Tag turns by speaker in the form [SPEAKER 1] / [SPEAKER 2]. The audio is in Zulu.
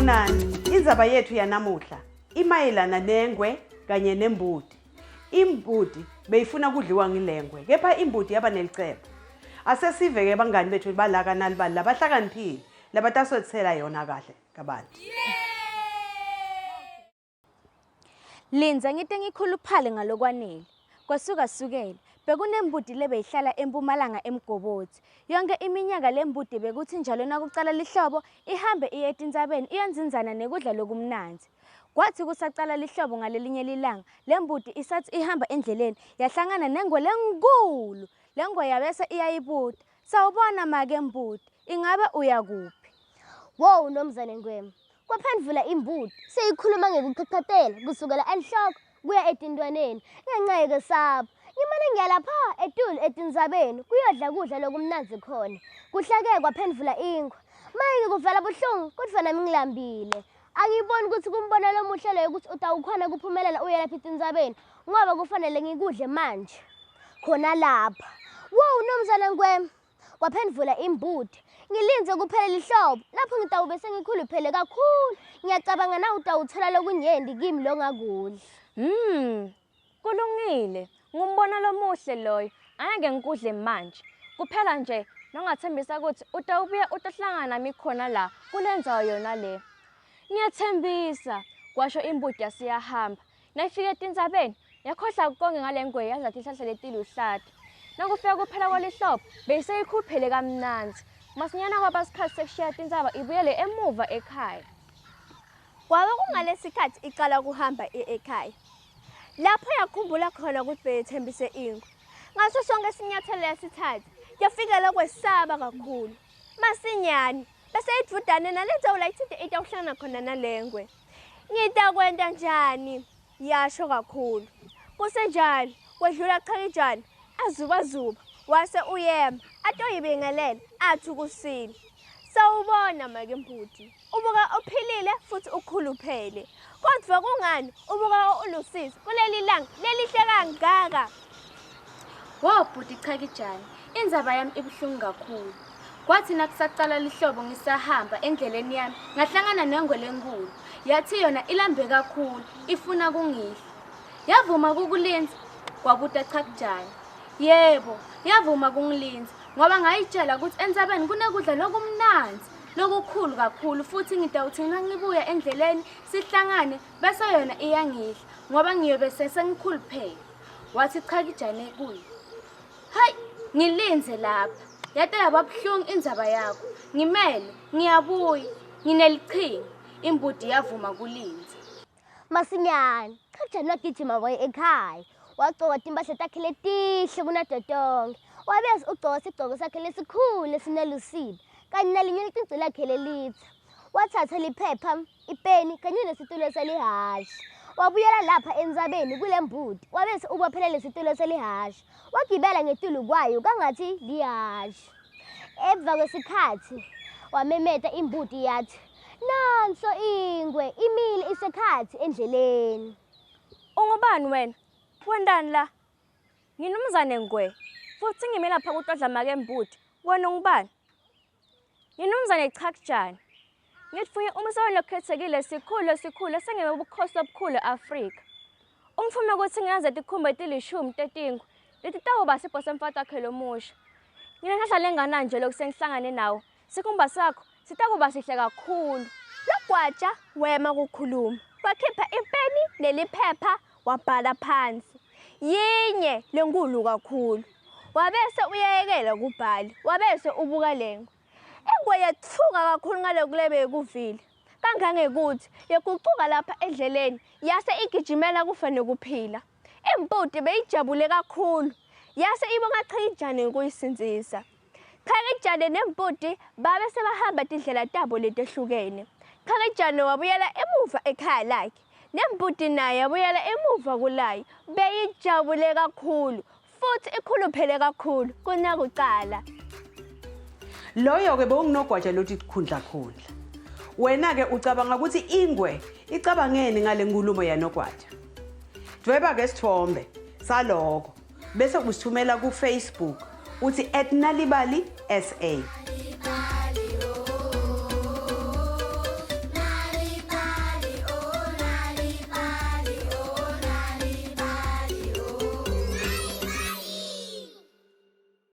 [SPEAKER 1] Sanibonani, indzaba yethu yanamuhla imayelana nengwe kanye nembudi. Imbudi beyifuna kudliwa ngilengwe, kepha imbudi yaba nelicebo. Asesive ke bangani bethu balaka nalibali labahlakaniphile labatasothisela yona kahle kabantu.
[SPEAKER 2] Linza ngite ngikhuluphale ngalokwanele. Kwasuka-sukela bekunembudi lebeyihlala eMpumalanga eMgobodzi. Yonke iminyaka lembudi bekuthi njalo nakucala lihlobo ihambe iye etintsabeni iyonzinzana nekudla lokumnanzi. Kwathi kusacala lihlobo ngalelinye lilanga lembudi isathi ihamba endleleni yahlangana nengwe lenkulu. Lengwe yabese iyayibuta, "Sawubona make mbudi, ingabe uyakuphi?"
[SPEAKER 3] Wow nomzane Ngwema, kwaphendvula imbudi seyikhuluma ngekuqhaqhatela kusukela enhloko kuya etintwaneni. Ngenceke sabo ngimane ngiyalapha etulu etintsabeni kuyodla kudla lokumnanzi khona. Kuhlake kwaphendvula ingwe, "Maye ngikuvala buhlungu kodwa nami ngilambile. Angiboni ukuthi kumbono lomuhle loyo ukuthi utawukhona kuphumelela uye lapha etintsabeni ngoba kufanele ngikudle manje khona lapha." Wow nomzane Ngwema, kwaphendvula imbudi, "Ngilinze kuphela lihlobo lapho ngitawube sengikhuluphele kakhulu. Ngiyacabanga na utawuthola lokunyenti kimi longakudli."
[SPEAKER 2] Kulungile. Ngumbono lomuhle loyo. Angeke ngikudle manje. Kuphela nje nongathembisa ukuthi utawubuya utohlangana nami khona la kulendzawo yona le. Ngiyathembisa, kwasho imbudi yasiyahamba. Nayifika etintsabeni yakhohlwa konke ngalengwe yazathi ihlahla letiluhlata. Nakufika kuphela kwalihlobo beyiseyikhuluphele kamnanzi. Masinyana kwaba isikhathi sekushiya tintsaba ibuyele emuva ekhaya.
[SPEAKER 3] Kwabe kungalesikhathi iqala kuhamba ekhaya. Lapho yakhumbula khona ukuthi beyithembise ingwe. Ngaso sonke isinyathelo yasithatha yafikela kwesaba kakhulu. Masinyane bese idvudane nalenzawo la ithinte itawuhlangana khona nalengwe. "Ngitakwenta njani?" yasho kakhulu. Kusenjalo kwedlula Chakijana azubazuba wase uyema atoyibingelela athi kusile, "Sawubona make mbudi, ubuka uphilile futhi ukhuluphele. Kodwa kungani ubuka ulusisi kuleli langa lelihle kangaka?"
[SPEAKER 2] Wo bhuti Chakijana, indzaba yami ibuhlungu kakhulu. Kwathi nakusacala lihlobo ngisahamba endleleni yami ngahlangana nengwe lenkulu. Yathi yona ilambe kakhulu ifuna kungidla. Yavuma kukulinza, kwabuta Chakijana. Yebo, yavuma kungilinza ngoba ngayitshela ukuthi entsabeni kunekudla lokumnanzi lokukhulu kakhulu futhi ngitawuthi ngibuya endleleni sihlangane bese yona iyangidla ngoba ngiyobe sengikhuluphele. Wathi Chakijana kuye, "Hayi, ngilinze lapha. Yade yababuhlungu indzaba yakho. Ngimele, ngiyabuya, ngineliqhinga." Imbudi yavuma kulinza.
[SPEAKER 3] Masinyane Chakijana wagijima waye ekhaya. Wagcoka timpahla takhe letihle kunato tonke. Wabese ugcoka isigcoko sakhe lesikhulu esinelusiba kanye nalinye licinici lakhe lelitha. Wathatha liphepha, ipeni kanye nesitulo selihashi. Wabuyela lapha entsabeni kulembudi. Wabese ubophele lesitulo selihashi. Wagibela ngetulu kwayo kangathi lihashi. Emva kwesikhathi wamemeta imbudi yathi, "Nanso ingwe imile isekhathi endleleni."
[SPEAKER 2] Ungubani wena? Wendani la? Nginumzane Ngwe. Futhi ngime lapha kutodla make mbudi. Wena ungubani? Nginumzane Chakijana. Ngitfuye umsebenzi lokhethekile sikhulu sengebe ubukhosi obukhulu eAfrika. Ungifuna ukuthi ngiyaze tikhumbe tilishumi tetingwe leti tawuba sipho semfata wakhe lomusha. Nginenhlanhla lengana nje lokusengihlangane nawo. Sikhumba sakho sitakuba sihle kakhulu.
[SPEAKER 3] Logwaja wema kukhuluma. Wakhipha ipeni neliphepha wabhala phansi. Yinye lenkulu kakhulu. Wabese uyayekela kubhala. Wabese ubuka lengwe. Engwe yathuka kakhulu ngaloku lebe kuvile. Kangangekuthi yaguquka lapha endleleni yase igijimela kufa nokuphila. Imbudi beyijabule kakhulu. Yase ibonga Chakijana kuyisinzisa. Chakijana nembudi babe sebahamba tindlela tabo letehlukene. Chakijana wabuyela emuva ekhaya lakhe. Nembudi naye yabuyela emuva kulayo. Beyijabule kakhulu futhi ikhuluphele kakhulu kunakuqala.
[SPEAKER 1] Loyo ke bewunginogwaja lothi khundla khundla. Wena ke ucabanga ukuthi ingwe icabangeni ngale nkulumo yanogwaja. Dweba ke isithombe saloko bese usithumela ku Facebook uthi @nalibali SA.